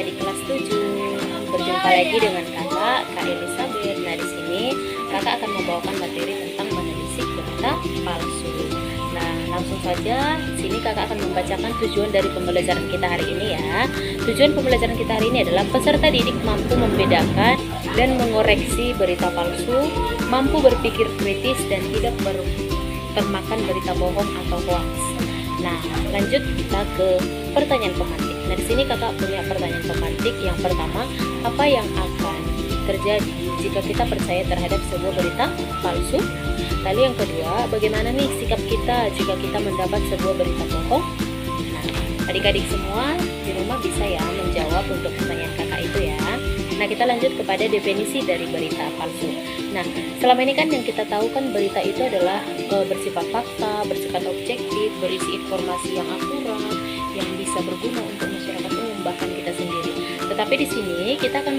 adik-adik kelas 7. Berjumpa lagi dengan kakak, Kak Elizabeth. Nah, di sini kakak akan membawakan materi tentang menelisik berita palsu. Nah, langsung saja sini kakak akan membacakan tujuan dari pembelajaran kita hari ini ya. Tujuan pembelajaran kita hari ini adalah peserta didik mampu membedakan dan mengoreksi berita palsu, mampu berpikir kritis dan tidak termakan berita bohong atau hoax. Nah, lanjut kita ke pertanyaan pemantik. Nah, di sini kakak punya pertanyaan pemantik. Yang pertama, apa yang akan terjadi jika kita percaya terhadap sebuah berita palsu? Lalu yang kedua, bagaimana nih sikap kita jika kita mendapat sebuah berita bohong? Nah, adik-adik semua di rumah bisa ya menjawab untuk pertanyaan kakak itu ya. Nah, kita lanjut kepada definisi dari berita palsu. Nah, selama ini kan yang kita tahu kan berita itu adalah bersifat fakta, bersifat objektif, berisi informasi yang akurat, yang bisa berguna untuk masyarakat umum bahkan kita sendiri. Tetapi di sini kita akan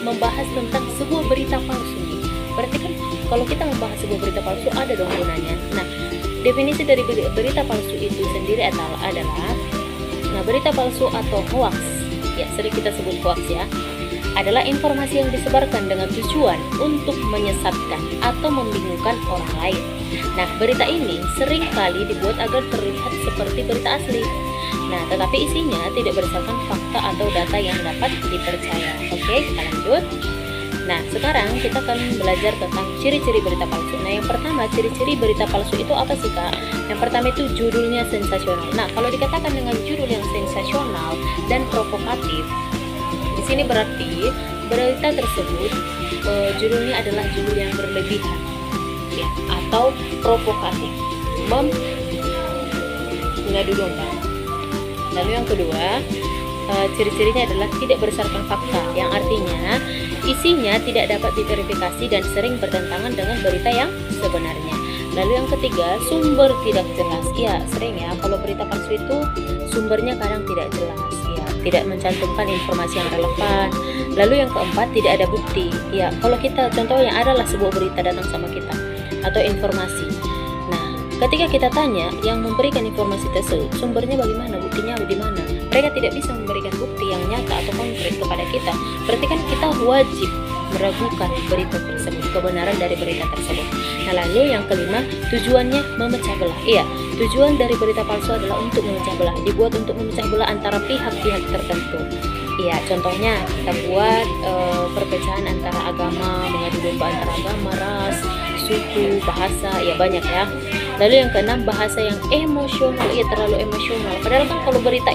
membahas tentang sebuah berita palsu nih. Berarti kan kalau kita membahas sebuah berita palsu ada dong gunanya. Nah, definisi dari berita palsu itu sendiri adalah berita palsu atau hoax. Ya, sering kita sebut hoax ya. Adalah informasi yang disebarkan dengan tujuan untuk menyesatkan atau membingungkan orang lain. Nah, berita ini sering kali dibuat agar terlihat seperti berita asli. Nah, tetapi isinya tidak berdasarkan fakta atau data yang dapat dipercaya. Oke, kita lanjut. Nah, sekarang kita akan belajar tentang ciri-ciri berita palsu. Nah, yang pertama, ciri-ciri berita palsu itu apa sih, Kak? Yang pertama itu judulnya sensasional. Nah, kalau dikatakan dengan judul yang sensasional dan provokatif, di sini berarti berita tersebut judulnya adalah judul yang berlebihan, ya, atau provokatif, mengadu domba. Lalu yang kedua, ciri-cirinya adalah tidak berdasarkan fakta, yang artinya isinya tidak dapat diverifikasi dan sering bertentangan dengan berita yang sebenarnya. Lalu yang ketiga, sumber tidak jelas. Ya, sering ya kalau berita palsu itu sumbernya kadang tidak jelas, ya, tidak mencantumkan informasi yang relevan. Lalu yang keempat, tidak ada bukti. Ya, kalau kita contohnya adalah sebuah berita datang sama kita atau informasi. Nah, ketika kita tanya yang memberikan informasi tersebut, sumbernya bagaimana, buktinya di mana? Mereka tidak bisa memberikan bukti yang nyata atau konkret kepada kita. Berarti kan kita wajib meragukan berita tersebut, kebenaran dari berita tersebut. Nah, lalu yang kelima, tujuannya memecah belah. Iya, tujuan dari berita palsu adalah untuk memecah belah, dibuat untuk memecah belah antara pihak-pihak tertentu. Iya, contohnya kita buat perpecahan antara agama, mengadu domba antara agama, ras, suku, bahasa, ya banyak ya. Lalu yang keenam, bahasa yang emosional. Iya, terlalu emosional. Padahal kan kalau berita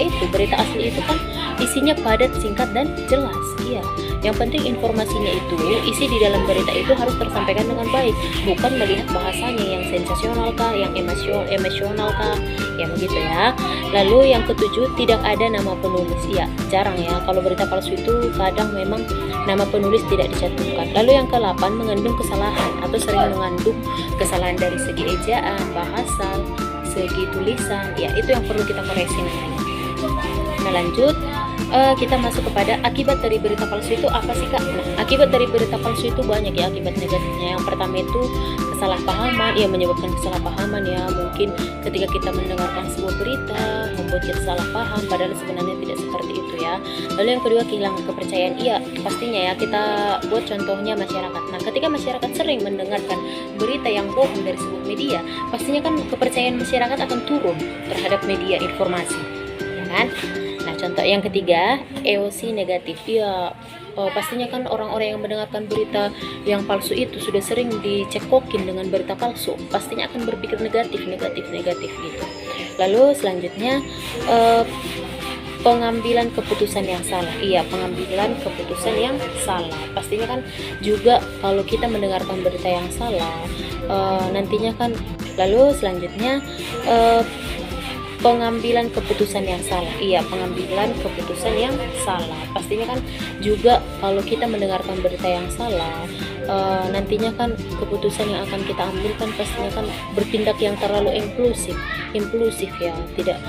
asli itu kan isinya padat, singkat, dan jelas. Iya, yang penting informasinya itu, isi di dalam berita itu harus tersampaikan dengan baik, bukan melihat bahasanya yang sensasional kah, yang emosional kah, ya begitu ya. Lalu yang ketujuh, tidak ada nama penulis. Ya, jarang ya kalau berita palsu itu kadang memang nama penulis tidak dicantumkan. Lalu yang ke-8, mengandung kesalahan atau sering mengandung kesalahan dari segi ejaan, bahasa, segi tulisan. Ya, itu yang perlu kita koreksi namanya. Nah, lanjut kita masuk kepada akibat dari berita palsu itu apa sih, Kak? Nah, akibat dari berita palsu itu banyak ya akibat negatifnya. Yang pertama itu kesalahpahaman, ya menyebabkan kesalahpahaman ya. Mungkin ketika kita mendengarkan sebuah berita membuat kita salah paham padahal sebenarnya tidak seperti itu ya. Lalu yang kedua, kehilangan kepercayaan. Iya, pastinya ya, kita buat contohnya masyarakat. Nah, ketika masyarakat sering mendengarkan berita yang bohong dari sebuah media, pastinya kan kepercayaan masyarakat akan turun terhadap media informasi, ya kan? Nah, contoh yang ketiga, emosi negatif. Ya, pastinya kan orang-orang yang mendengarkan berita yang palsu itu sudah sering dicekokin dengan berita palsu, pastinya akan berpikir negatif gitu. Lalu selanjutnya, pengambilan keputusan yang salah. Iya, pengambilan keputusan yang salah. Pastinya kan juga kalau kita mendengarkan berita yang salah, nantinya kan. Lalu selanjutnya, pengambilan keputusan yang salah. Iya, pengambilan keputusan yang salah. Pastinya kan juga kalau kita mendengarkan berita yang salah, nantinya kan keputusan yang akan kita ambil kan pastinya kan bertindak yang terlalu impulsif ya, tidak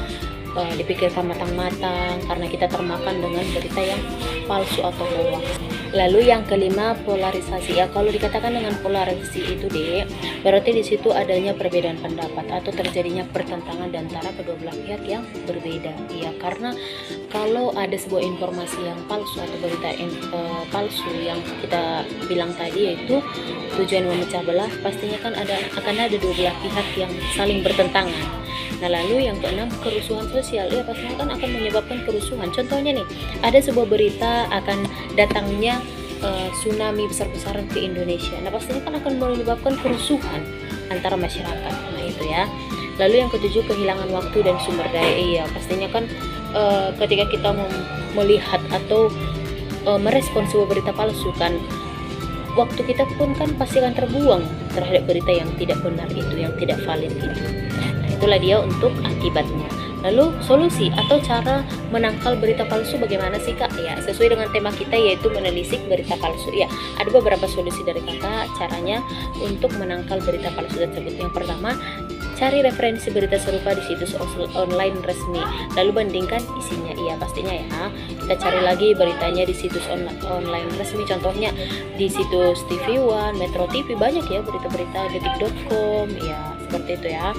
dipikirkan matang-matang karena kita termakan dengan berita yang palsu atau hoax. Lalu yang kelima, polarisasi. Ya, kalau dikatakan dengan polarisasi itu deh, berarti di situ adanya perbedaan pendapat atau terjadinya pertentangan antara kedua belah pihak yang berbeda. Ya, karena kalau ada sebuah informasi yang palsu atau berita palsu yang kita bilang tadi, yaitu tujuan memecah belah, pastinya kan akan ada dua belah pihak yang saling bertentangan. Nah, lalu yang keenam, kerusuhan sosial. Ya, pastinya kan akan menyebabkan kerusuhan. Contohnya nih, ada sebuah berita akan datangnya tsunami besar-besaran ke Indonesia. Nah, pastinya kan akan menyebabkan kerusuhan antara masyarakat. Nah, itu ya. Lalu yang ketujuh, kehilangan waktu dan sumber daya. Iya, pastinya kan ketika kita melihat atau merespon sebuah berita palsu kan, waktu kita pun kan pasti akan terbuang terhadap berita yang tidak benar itu, yang tidak valid itu. Nah, itulah dia untuk akibatnya. Lalu solusi atau cara menangkal berita palsu bagaimana sih Kak? Ya, sesuai dengan tema kita yaitu menelisik berita palsu. Ya, ada beberapa solusi dari Kakak caranya untuk menangkal berita palsu tersebut. Yang pertama, cari referensi berita serupa di situs online resmi, lalu bandingkan isinya. Iya, pastinya ya, kita cari lagi beritanya di situs online resmi, contohnya di situs TV One, Metro TV, banyak ya berita-berita, detik.com, ya seperti itu ya.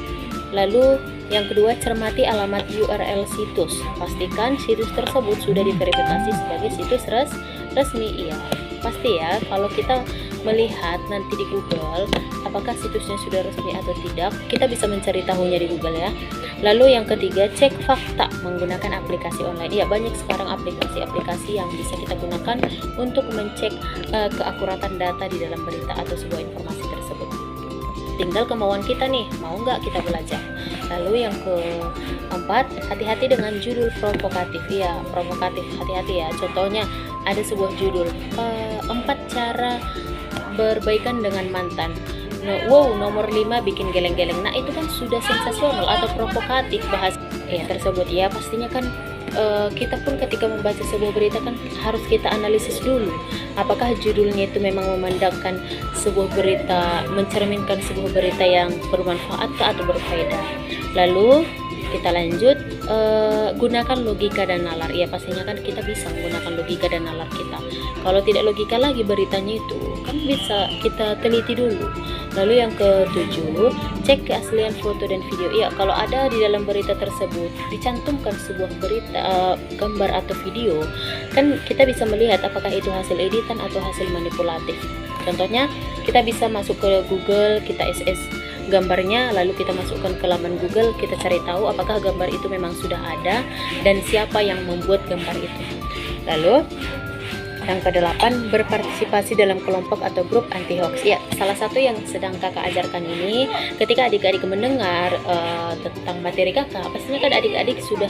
Lalu yang kedua, cermati alamat URL situs, pastikan situs tersebut sudah diverifikasi sebagai situs resmi. Iya, pasti ya, kalau kita melihat nanti di Google apakah situsnya sudah resmi atau tidak, kita bisa mencari tahunya di Google ya. Lalu yang ketiga, cek fakta menggunakan aplikasi online. Ya, banyak sekarang aplikasi-aplikasi yang bisa kita gunakan untuk mencek keakuratan data di dalam berita atau sebuah informasi tersebut. Tinggal kemauan kita nih, mau nggak kita belajar. Lalu yang keempat, hati-hati dengan judul provokatif. Ya, provokatif, hati-hati ya. Contohnya ada sebuah judul 4 cara berbaikan dengan mantan. Wow, nomor 5 bikin geleng-geleng. Nah, itu kan sudah sensasional atau provokatif bahas tersebut ya. Pastinya kan kita pun ketika membaca sebuah berita kan harus kita analisis dulu, apakah judulnya itu memang memandangkan sebuah berita, mencerminkan sebuah berita yang bermanfaat atau berfaedah. Lalu kita lanjut, gunakan logika dan nalar. Ya, pastinya kan kita bisa menggunakan logika dan nalar kita. Kalau tidak logika lagi beritanya itu kan bisa kita teliti dulu. Lalu yang ketujuh, cek keaslian foto dan video. Ya, kalau ada di dalam berita tersebut dicantumkan sebuah berita, gambar atau video, kan kita bisa melihat apakah itu hasil editan atau hasil manipulatif. Contohnya, kita bisa masuk ke Google, kita SS gambarnya, lalu kita masukkan ke laman Google, kita cari tahu apakah gambar itu memang sudah ada dan siapa yang membuat gambar itu. Lalu yang ke-8, berpartisipasi dalam kelompok atau grup anti hoax. Ya, salah satu yang sedang Kakak ajarkan ini, ketika adik-adik mendengar tentang materi Kakak, pastinya kan adik-adik sudah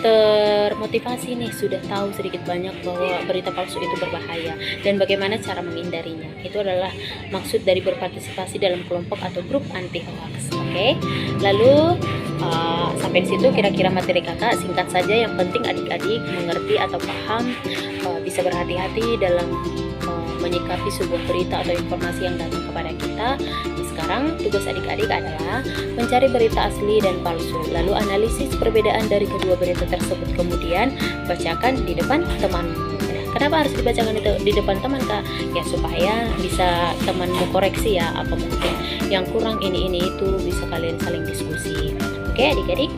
termotivasi nih, sudah tahu sedikit banyak bahwa berita palsu itu berbahaya dan bagaimana cara menghindarinya. Itu adalah maksud dari berpartisipasi dalam kelompok atau grup anti hoax. Oke. Lalu sampai di situ kira-kira materi Kakak, singkat saja, yang penting adik-adik mengerti atau paham, bisa berhati-hati dalam menyikapi sebuah berita atau informasi yang datang kepada kita. Sekarang tugas adik-adik adalah mencari berita asli dan palsu, lalu analisis perbedaan dari kedua berita tersebut, kemudian bacakan di depan teman. Kenapa harus dibacakan di depan teman Kak? Ya, supaya bisa temanmu koreksi ya, apa mungkin yang kurang ini itu, bisa kalian saling diskusi. Oke adik-adik.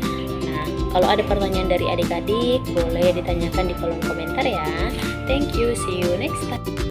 Nah, kalau ada pertanyaan dari adik-adik boleh ditanyakan di kolom komentar ya. Thank you, see you next time.